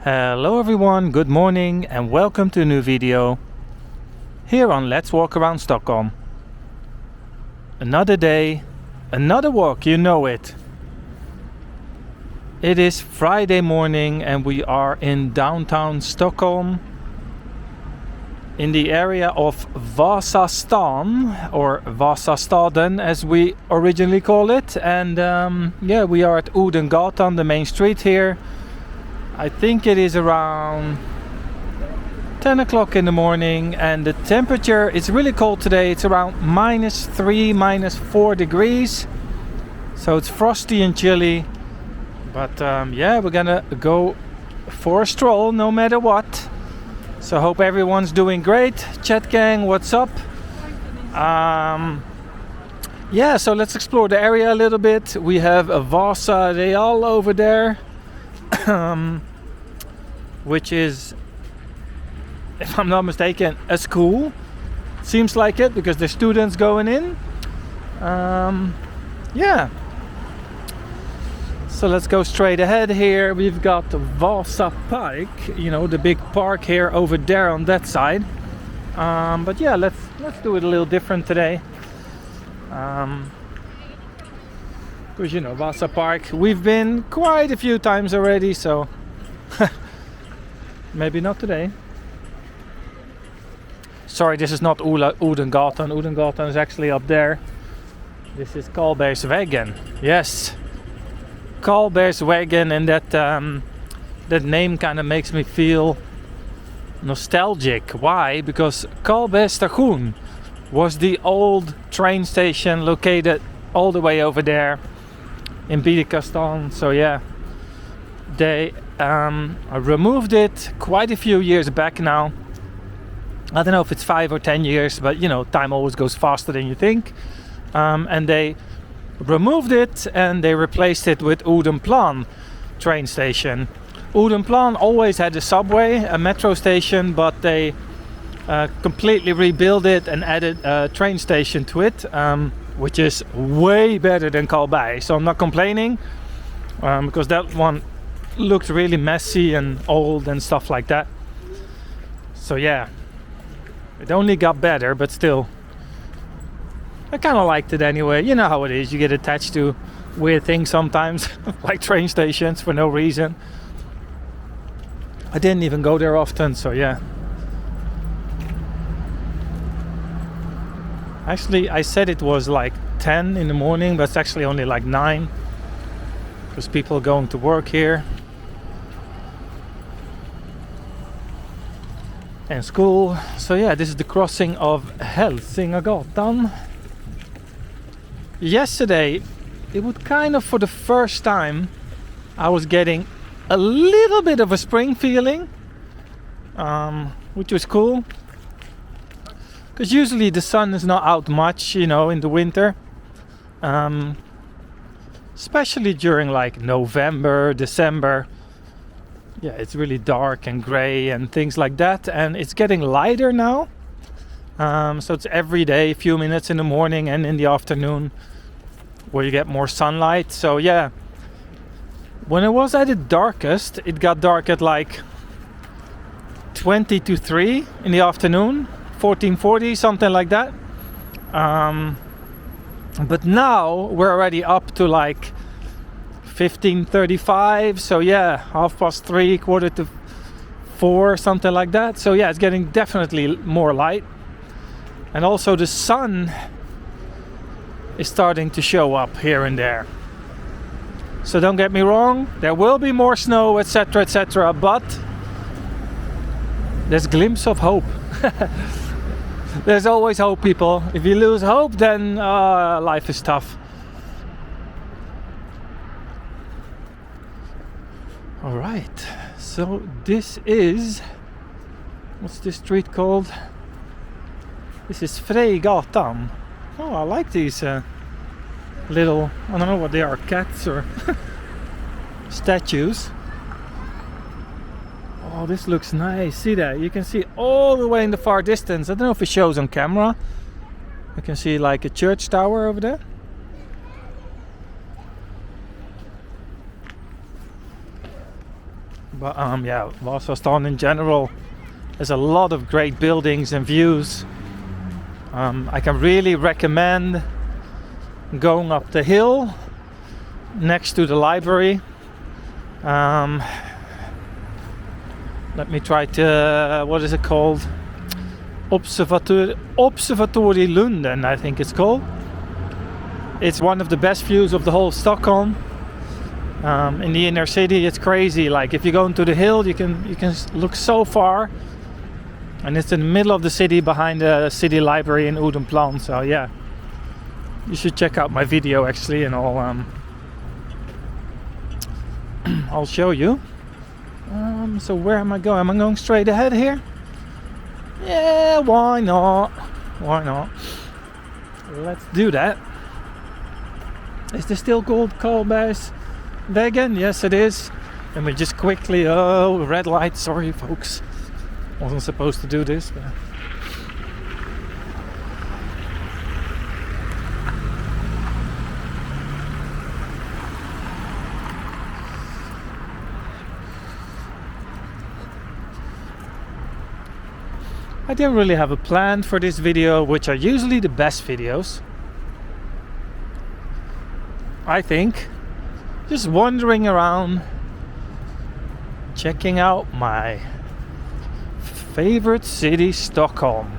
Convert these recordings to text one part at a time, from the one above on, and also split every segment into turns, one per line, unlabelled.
Hello everyone, good morning and welcome to a new video here on Let's Walk Around Stockholm. Another day, another walk, you know it. It is Friday morning and we are in downtown Stockholm in the area of Vasastan, or Vasastaden as we originally call it. And we are at Odengatan, the main street here. I think it is around 10 o'clock in the morning and the temperature is really cold today. It's around -3, -4 degrees. So it's frosty and chilly. But we're gonna go for a stroll no matter what. So hope everyone's doing great. Chat gang, what's up? So let's explore the area a little bit. We have a Vasastan over there. Which is, if I'm not mistaken, a school. Seems like it because there's students going in. So let's go straight ahead here. We've got the Vasa Park, the big park here over there on that side. Let's do it a little different today. Because Vasa Park, we've been quite a few times already, so maybe not today. Sorry, this is not Odengatan. Odengatan is actually up there. This is Karlbergsvägen. Yes, Karlbergsvägen, and that name kind of makes me feel nostalgic. Why? Because Karlbergstation was the old train station located all the way over there in Birkastan. So yeah, they removed it quite a few years back now. I don't know if it's 5 or 10 years, but time always goes faster than you think. And they removed it and they replaced it with Odenplan train station. Odenplan always had a subway, a metro station, but they completely rebuilt it and added a train station to it, which is way better than Karlberg. So I'm not complaining, because that one looked really messy and old and stuff like that. So yeah, it only got better, but still, I kind of liked it anyway. You know how it is, you get attached to weird things sometimes, like train stations for no reason. I didn't even go there often, so yeah. Actually, I said it was like 10 in the morning, but it's actually only like 9. Because people are going to work here. And school. So yeah, this is the crossing of Hälsingagatan. Yesterday, it would kind of, for the first time, I was getting a little bit of a spring feeling. Which was cool. Because usually the sun is not out much, in the winter. Especially during like November, December. Yeah, it's really dark and grey and things like that. And it's getting lighter now. So it's every day, a few minutes in the morning and in the afternoon where you get more sunlight. So yeah, when it was at its darkest, it got dark at like 20 to 3 in the afternoon. 14:40, something like that. But now we're already up to like 15:35. So yeah, 3:30, 4:45, something like that. So yeah, it's getting definitely more light. And also the sun is starting to show up here and there. So don't get me wrong, there will be more snow, etc., etc. But there's a glimpse of hope. There's always hope, people. If you lose hope, then life is tough. All right, so this is, what's this street called? This is Frejgatan. Oh, I like these little, I don't know what they are, cats or statues. Oh, this looks nice. See that? You can see all the way in the far distance. I don't know if it shows on camera. You can see like a church tower over there. But yeah, Vasastan in general has a lot of great buildings and views. I can really recommend going up the hill next to the library. Let me try to, what is it called? Observatory Lunden, I think it's called. It's one of the best views of the whole Stockholm. In the inner city, it's crazy. Like if you go into the hill, you can look so far, and it's in the middle of the city behind the city library in Odenplan. So yeah, you should check out my video actually, and I'll show you. So where am I going? Am I going straight ahead here? Yeah, why not? Why not? Let's do that. Is this still called Karlbergsvägen? Yes, it is. And we just quickly, red light. Sorry, folks. Wasn't supposed to do this, but. I didn't really have a plan for this video, which are usually the best videos, I think. Just wandering around, checking out my favorite city, Stockholm.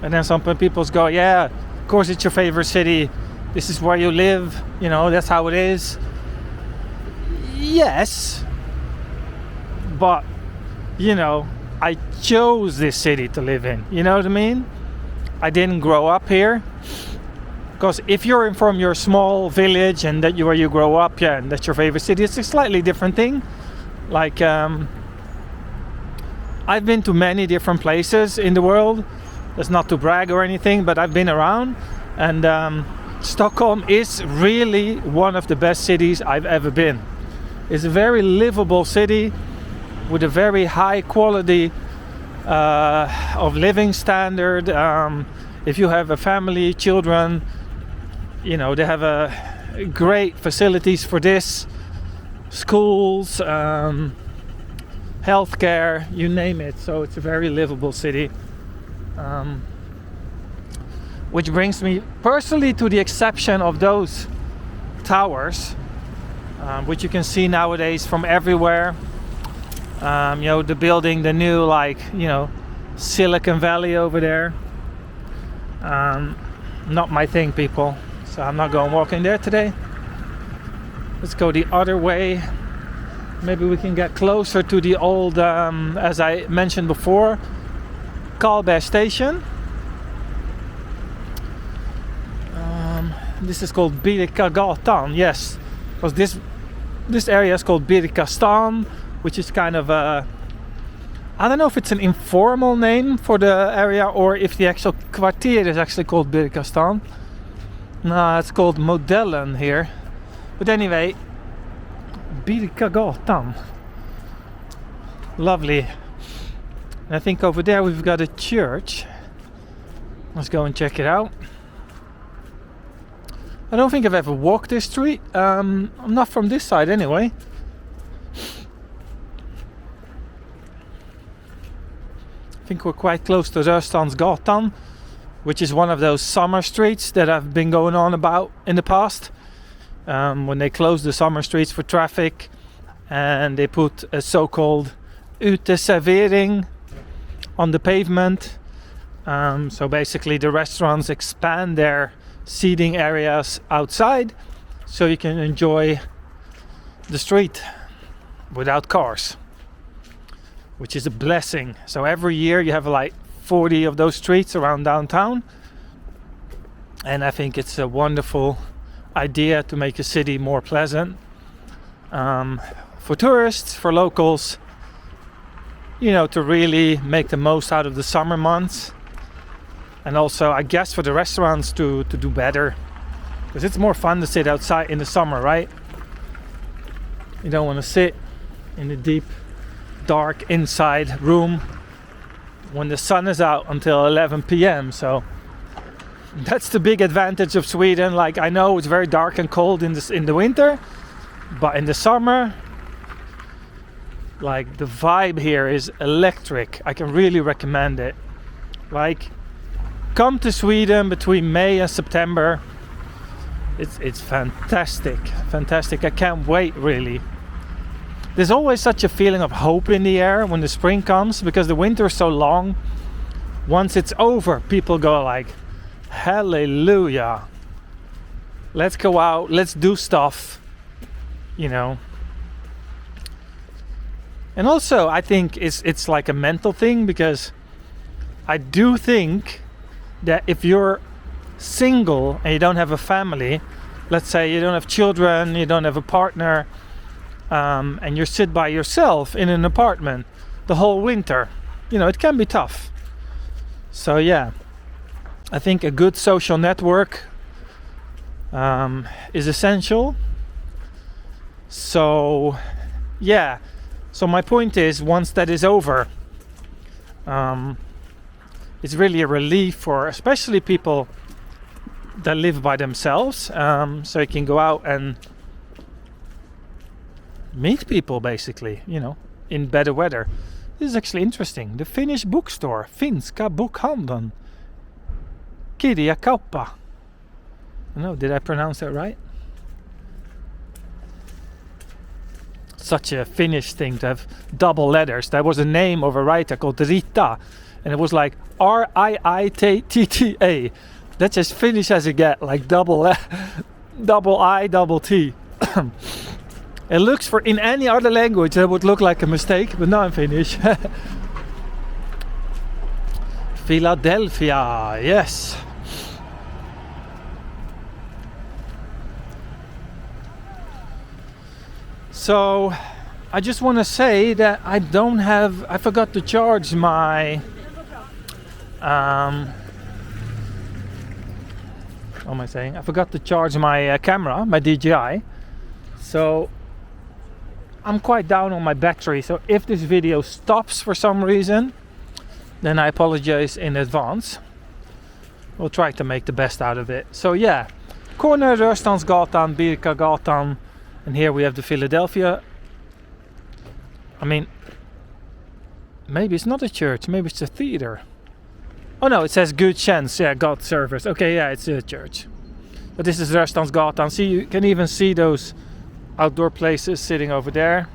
And then some people go, yeah, of course it's your favorite city. This is where you live, you know, that's how it is. Yes, but, you know, I chose this city to live in, you know what I mean? I didn't grow up here. Because if you're from your small village and that where you grow up, yeah, and that's your favorite city, it's a slightly different thing. Like, I've been to many different places in the world. That's not to brag or anything, but I've been around. And Stockholm is really one of the best cities I've ever been. It's a very livable city with a very high quality of living standard. If you have a family, children, you know, they have great facilities for this. Schools, healthcare, you name it. So it's a very livable city. Which brings me personally to the exception of those towers, which you can see nowadays from everywhere. You know, the building, the new, like, you know, Silicon Valley over there. Not my thing, people. So I'm not going walking there today. Let's go the other way. Maybe we can get closer to the old, as I mentioned before, Karlberg station. This is called Birkastan, yes. Because this area is called Birkastan, which is kind of a, I don't know if it's an informal name for the area or if the actual kvarter is actually called Birkastan. No, it's called Modellen here. But anyway, Birkagatan. Lovely. And I think over there we've got a church. Let's go and check it out. I don't think I've ever walked this street. I'm not from this side anyway. I think we're quite close to Rörstrandsgatan, which is one of those summer streets that have been going on about in the past. When they closed the summer streets for traffic and they put a so-called uteservering on the pavement. So basically the restaurants expand their seating areas outside so you can enjoy the street without cars, which is a blessing. So every year you have like 40 of those streets around downtown, and I think it's a wonderful idea to make a city more pleasant for tourists, for locals, you know, to really make the most out of the summer months, and also I guess for the restaurants to do better, because it's more fun to sit outside in the summer, right? You don't want to sit in the deep dark inside room when the sun is out until 11 p.m. So that's the big advantage of Sweden. Like, I know it's very dark and cold in the winter, but in the summer Like, the vibe here is electric. I can really recommend it. Like, come to Sweden between May and September. It's fantastic. Fantastic. I can't wait, really. There's always such a feeling of hope in the air when the spring comes, because the winter is so long. Once it's over, people go like, hallelujah. Let's go out, let's do stuff, you know. And also, I think it's like a mental thing, because I do think that if you're single and you don't have a family, let's say you don't have children, you don't have a partner, and you sit by yourself in an apartment the whole winter, you know, it can be tough. So yeah, I think a good social network is essential. So yeah, so my point is, once that is over, it's really a relief for especially people that live by themselves, so you can go out and meet people, basically, you know, in better weather. This is actually interesting. The Finnish bookstore, Finska bokhandeln, Kirjakauppa. No, did I pronounce that right? Such a Finnish thing to have double letters. There was a name of a writer called Rita, and it was like Riitta. That's as Finnish as it gets, like double I, double T. It looks, for in any other language that would look like a mistake, but not in Finnish. Philadelphia, yes. So I just want to say that I forgot to charge my what am I saying? I forgot to charge my camera, my DJI. So I'm quite down on my battery. So if this video stops for some reason, then I apologize in advance. We'll try to make the best out of it. So yeah, corner Rörstrandsgatan, Birkastan, and here we have the Philadelphia. I mean, maybe it's not a church, maybe it's a theater. Oh no, it says good chance, yeah, God servers. Okay, yeah, it's a church. But this is Rörstrandsgatan. See, you can even see those outdoor places sitting over there.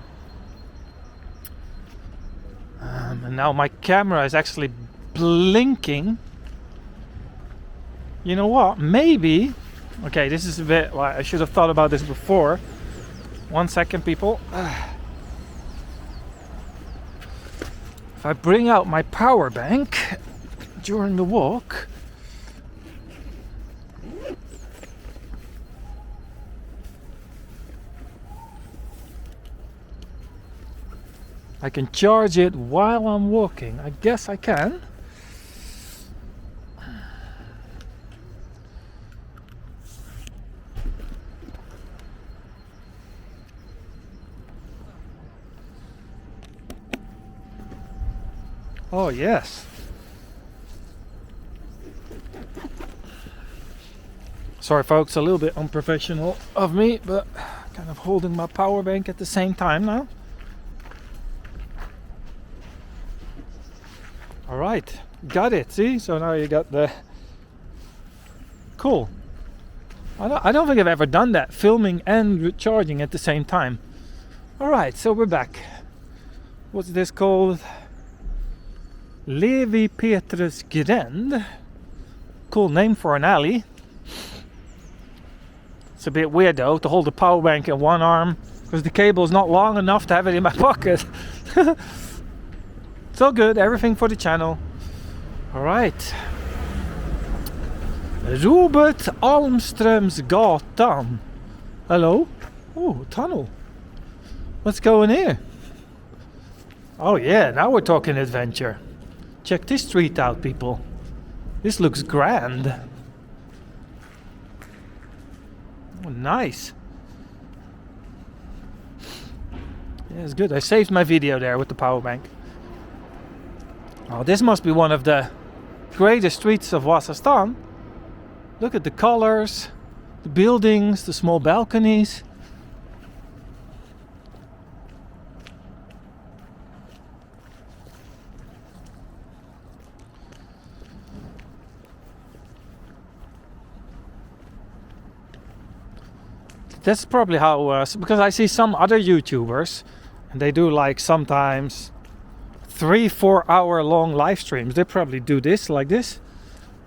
And now my camera is actually blinking. You know what? Maybe. Okay, this is a bit. Well, I should have thought about this before. 1 second, people. If I bring out my power bank during the walk. I can charge it while I'm walking. I guess I can. Oh yes. Sorry folks, a little bit unprofessional of me, but kind of holding my power bank at the same time now. Alright, got it, see? So now you got the... Cool. I don't think I've ever done that, filming and charging at the same time. Alright, so we're back. What's this called? Levi Petrus Gränd. Cool name for an alley. It's a bit weird though, to hold the power bank in one arm, because the cable is not long enough to have it in my pocket. It's all good, everything for the channel. Alright. Robert Almströms gatan. Hello? Oh, tunnel. What's going here? Oh yeah, now we're talking adventure. Check this street out, people. This looks grand. Oh, nice. Yeah, it's good. I saved my video there with the power bank. Oh, this must be one of the greatest streets of Vasastan. Look at the colors, the buildings, the small balconies. That's probably how, because I see some other YouTubers and they do like sometimes 3-4 hour long live streams. They probably do this like this.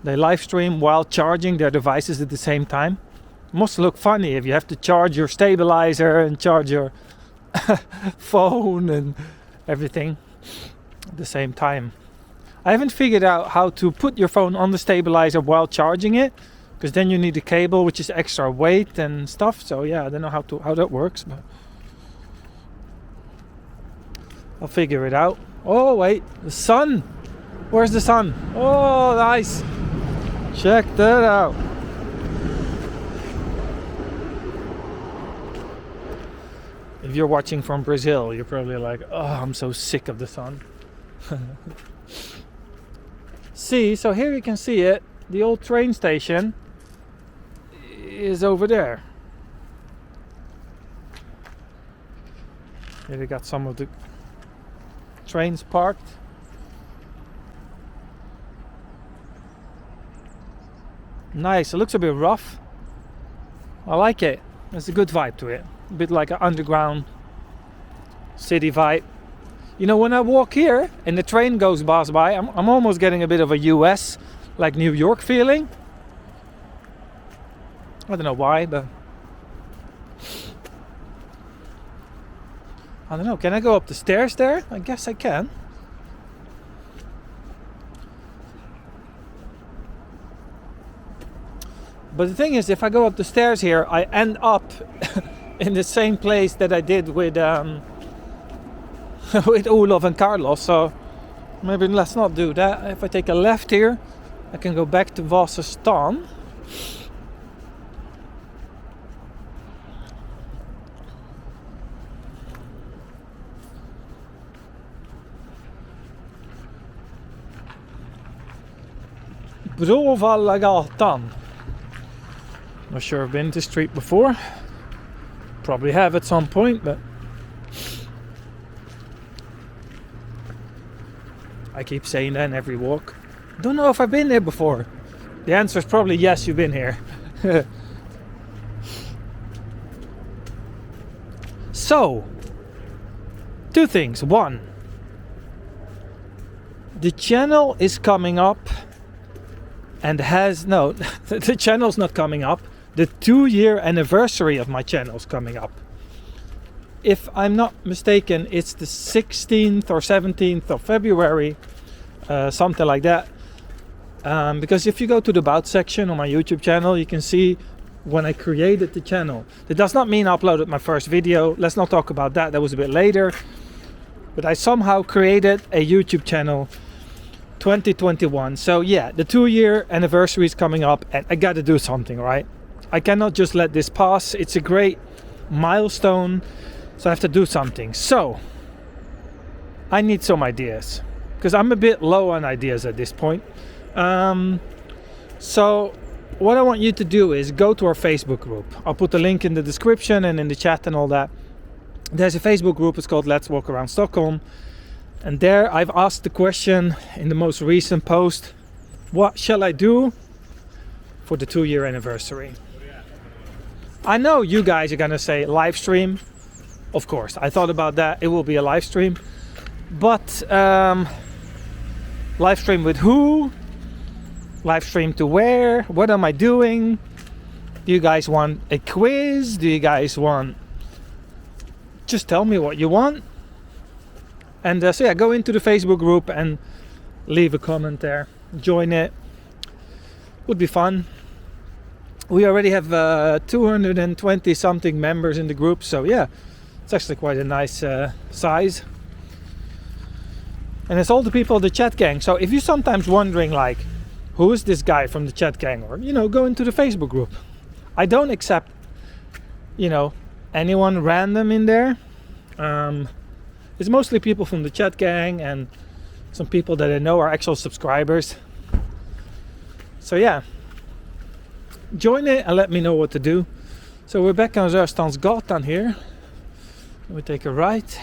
They live stream while charging their devices at the same time. Must look funny if you have to charge your stabilizer and charge your phone and everything at the same time. I haven't figured out how to put your phone on the stabilizer while charging it, because then you need a cable which is extra weight and stuff. So yeah, I don't know how that works, but I'll figure it out. Oh wait, the sun. Where's the sun? Oh, nice. Check that out. If you're watching from Brazil, you're probably like, oh, I'm so sick of the sun. See, so here you can see it. The old train station is over there. Here they got some of the trains parked. Nice, it looks a bit rough. I like it. There's a good vibe to it. A bit like an underground city vibe. You know, when I walk here and the train goes by, I'm almost getting a bit of a US, like New York feeling. I don't know why, but I don't know. Can I go up the stairs there? I guess I can. But the thing is, if I go up the stairs here, I end up in the same place that I did with with Olof and Carlos. So maybe let's not do that. If I take a left here, I can go back to Vasastan. Bråvallagatan. Not sure I've been to this street before. Probably have at some point, but I keep saying that in every walk. Don't know if I've been there before. The answer is probably yes, you've been here. So, two things. One, the channel is coming up and the channel's not coming up. The 2-year anniversary of my channel is coming up. If I'm not mistaken, it's the 16th or 17th of February, something like that. Because if you go to the About section on my YouTube channel, you can see when I created the channel. That does not mean I uploaded my first video. Let's not talk about that. That was a bit later. But I somehow created a YouTube channel 2021. So yeah, the 2-year anniversary is coming up and I gotta do something, right? I cannot just let this pass. It's a great milestone, so I have to do something. So I need some ideas because I'm a bit low on ideas at this point. So what I want you to do is go to our Facebook group. I'll put the link in the description and in the chat and all that. There's a Facebook group, it's called Let's Walk Around Stockholm. And there I've asked the question in the most recent post, what shall I do for the 2-year anniversary? I know you guys are gonna say live stream. Of course, I thought about that. It will be a live stream. But live stream with who? Live stream to where? What am I doing? Do you guys want a quiz? Do you guys want... Just tell me what you want. And so yeah, go into the Facebook group and leave a comment there. Join it. Would be fun. We already have 220 something members in the group, so yeah, it's actually quite a nice size. And it's all the people of the chat gang. So if you're sometimes wondering like, who is this guy from the chat gang? Or, go into the Facebook group. I don't accept, anyone random in there. It's mostly people from the chat gang and some people that I know are actual subscribers. So yeah, join it and let me know what to do. So we're back on Rörstrandsgatan here. We take a right.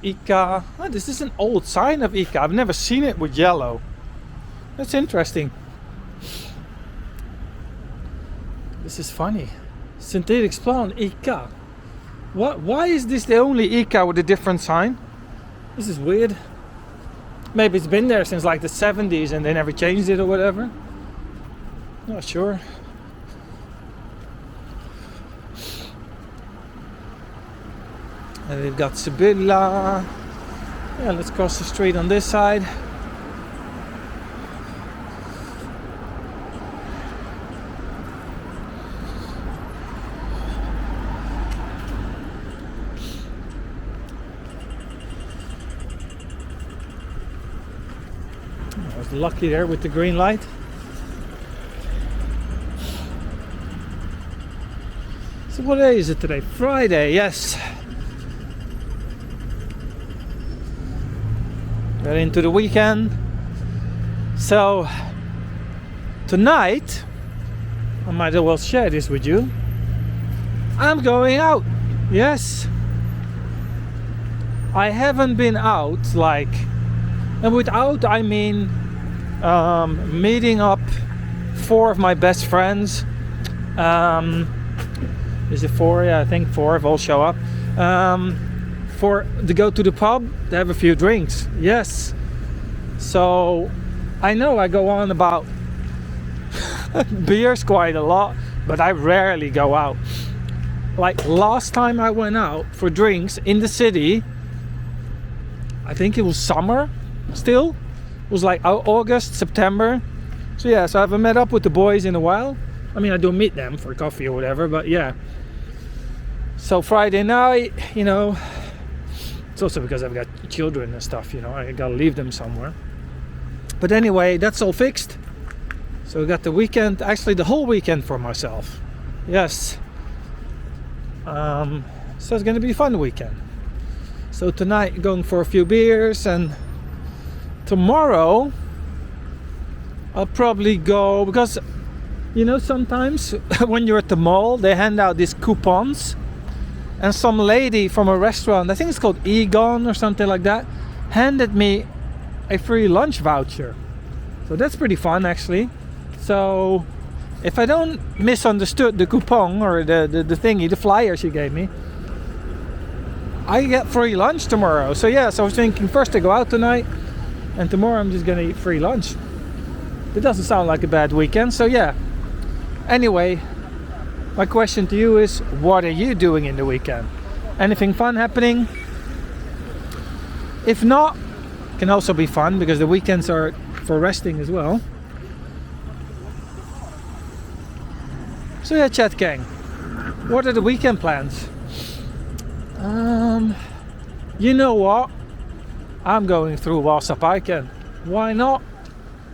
Ica. Oh, this is an old sign of Ica. I've never seen it with yellow. That's interesting. This is funny. Synthetic plant Ica. What? Why is this the only Ica with a different sign? This is weird. Maybe it's been there since like the 70s and they never changed it or whatever. Not sure. And we've got Sibylla. Yeah, let's cross the street on this side. I was lucky there with the green light. So what day is it today? Friday, yes. We're into the weekend. So tonight, I might as well share this with you. I'm going out. Yes. I haven't been out like, and with out I mean meeting up 4 of my best friends. Is it 4? Yeah, I think 4 have all show up. To go to the pub to have a few drinks. Yes. So I know I go on about beers quite a lot, but I rarely go out. Like last time I went out for drinks in the city, I think it was summer still. It was like August, September. So yeah, so I haven't met up with the boys in a while. I mean, I do meet them for coffee or whatever, but yeah. So Friday night, you know, it's also because I've got children and stuff, you know, I gotta leave them somewhere. But anyway, that's all fixed. So we got the weekend, actually the whole weekend for myself. Yes. So it's gonna be a fun weekend. So tonight going for a few beers, and tomorrow I'll probably go, because you know sometimes when you're at the mall they hand out these coupons. And some lady from a restaurant, I think it's called Egon or something like that, handed me a free lunch voucher. So that's pretty fun actually. So if I don't misunderstood the coupon or the thingy, the flyer she gave me, I get free lunch tomorrow. So yeah, so I was thinking first to go out tonight, and tomorrow I'm just gonna eat free lunch. It doesn't sound like a bad weekend, so yeah. Anyway, my question to you is, what are you doing in the weekend? Anything fun happening? If not, it can also be fun because the weekends are for resting as well. So yeah, chat gang, what are the weekend plans? You know what? I'm going through Vasastan. Why not?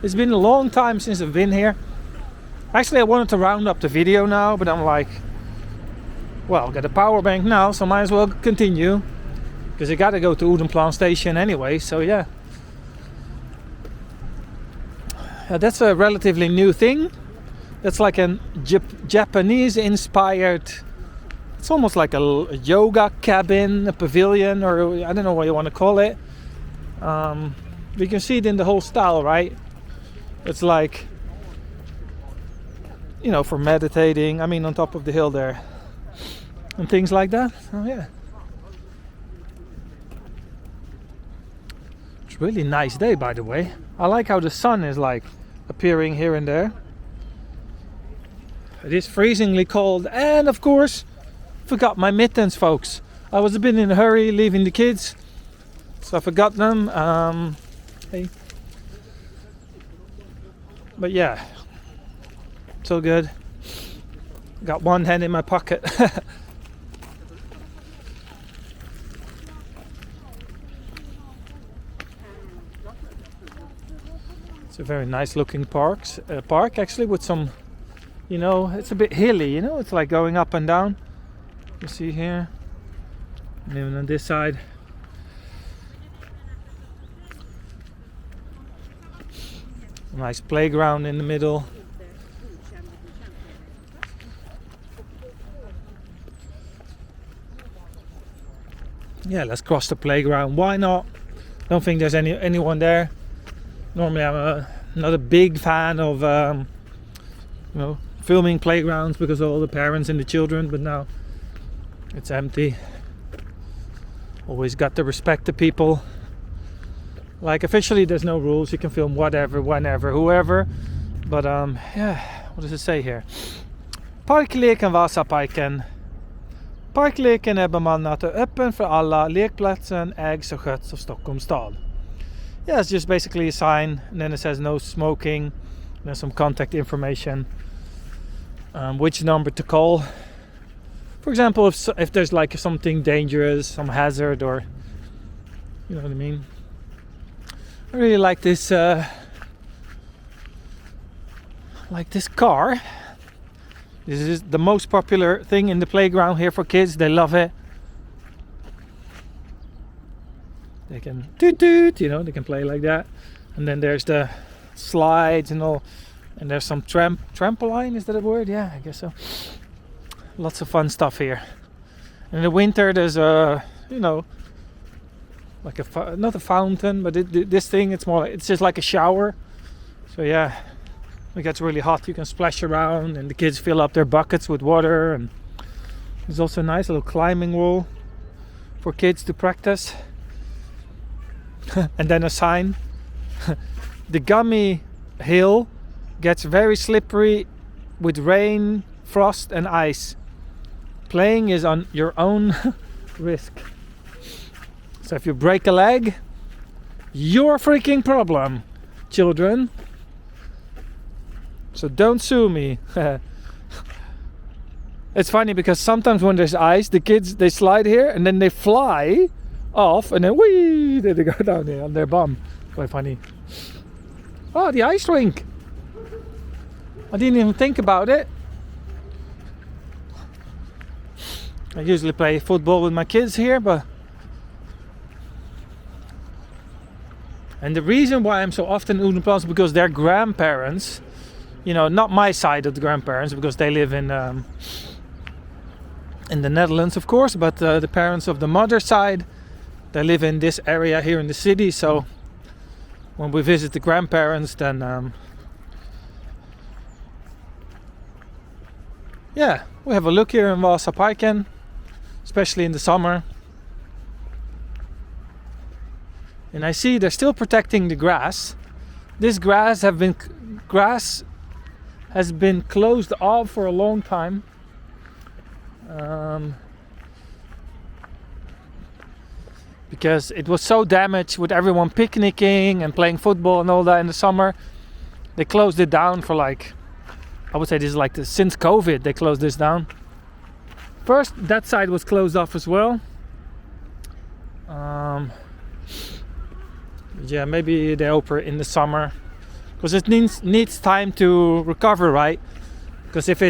It's been a long time since I've been here. Actually, I wanted to round up the video now, but I'm like, well, I've got a power bank now, so might as well continue. Because I gotta go to Odenplan station anyway, so yeah. That's a relatively new thing. That's like a Japanese-inspired, it's almost like a yoga cabin, a pavilion, or I don't know what you want to call it. You can see it in the whole style, right? It's like, you know, for meditating, I mean on top of the hill there and things like that. Oh yeah, it's a really nice day, by the way. I like how the sun is like appearing here and there. It is freezingly cold, and of course forgot my mittens, folks. I was a bit in a hurry leaving the kids, so I forgot them. Hey. But yeah, so good. Got one hand in my pocket. It's a very nice looking park actually, with some, you know, it's a bit hilly, you know, it's like going up and down. You see here, and even on this side. Nice playground in the middle. yeah, let's cross the playground. Why not? Don't think there's anyone there. Normally I'm not a big fan of filming playgrounds because of all the parents and the children, but now it's empty. Always got to respect the people. Like, officially there's no rules, you can film whatever, whenever, whoever, but yeah, what does it say here? Parkleken Vasaparken. Parkleken är bemannad och öppen för alla. Lekplatsen ägs och sköts av Stockholms stad. Yeah, it's just basically a sign, and then it says no smoking, and then some contact information, which number to call. For example, if there's like something dangerous, some hazard, or you know what I mean. I really like this car. This is the most popular thing in the playground here for kids. They love it. They can toot toot, they can play like that. And then there's the slides and all. And there's some trampoline, is that a word? Yeah, I guess so. Lots of fun stuff here. In the winter there's like not a fountain, but this thing, it's just like a shower. So yeah, it gets really hot, you can splash around and the kids fill up their buckets with water. And there's also a nice little climbing wall for kids to practice. And then a sign. The gummy hill gets very slippery with rain, frost and ice. Playing is on your own risk. So if you break a leg, your freaking problem, children. So don't sue me. It's funny because sometimes when there's ice, the kids, they slide here and then they fly off and then whee, they go down here on their bum. Quite funny. Oh, the ice rink. I didn't even think about it. I usually play football with my kids here, and the reason why I'm so often in Odenplan is because their grandparents, not my side of the grandparents, because they live in the Netherlands, of course, but the parents of the mother side, they live in this area here in the city. So when we visit the grandparents, then yeah, we have a look here in Vasaparken, especially in the summer. And I see they're still protecting the grass. This grass has been closed off for a long time. Because it was so damaged with everyone picnicking and playing football and all that in the summer. They closed it down for I would say this is since COVID they closed this down. First that side was closed off as well. Yeah, maybe they open in the summer because it needs time to recover, right? Because if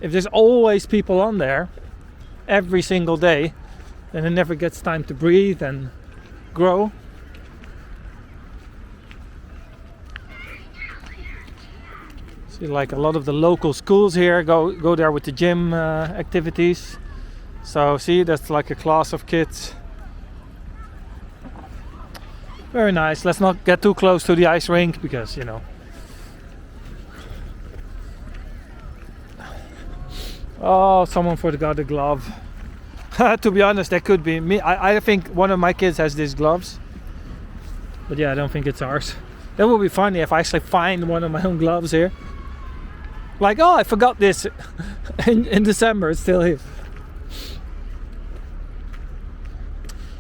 there's always people on there every single day, then it never gets time to breathe and grow. See, like a lot of the local schools here go there with the gym activities. So see, that's like a class of kids. Very nice. Let's not get too close to the ice rink because oh, someone forgot a glove. To be honest, that could be me. I think one of my kids has these gloves, but yeah, I don't think it's ours. That would be funny if I actually find one of my own gloves here. Like, oh, I forgot this in December. It's still here.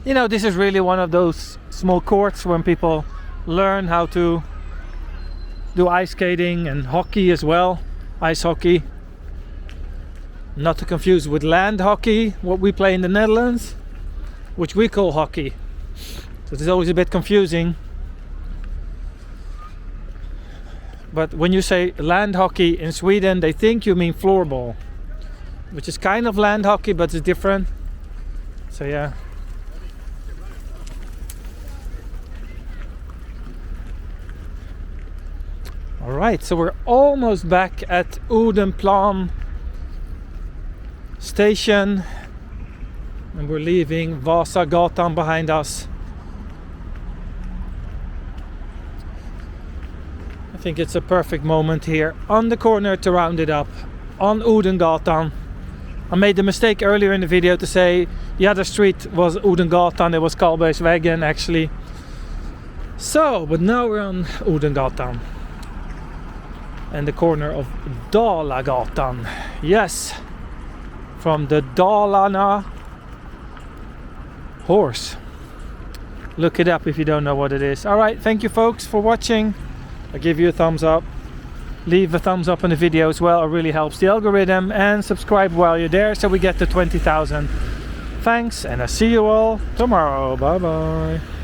This is really one of those small courts when people learn how to do ice skating and hockey as well. Ice hockey. Not to confuse with land hockey, what we play in the Netherlands, which we call hockey. So it's always a bit confusing. But when you say land hockey in Sweden, they think you mean floorball, which is kind of land hockey, but it's different. So yeah. Alright, so we're almost back at Odenplan station, and we're leaving Vasastan behind us. I think it's a perfect moment here on the corner to round it up on Odengatan. I made the mistake earlier in the video to say the other street was Odengatan, it was Karlbergsvägen actually. So, but now we're on Odengatan and the corner of Dalagatan. Yes, from the Dalarna horse. Look it up if you don't know what it is. Alright, thank you folks for watching. I'll give you a thumbs up. Leave a thumbs up on the video as well, it really helps the algorithm, and subscribe while you're there so we get to 20,000. Thanks, and I'll see you all tomorrow. Bye bye.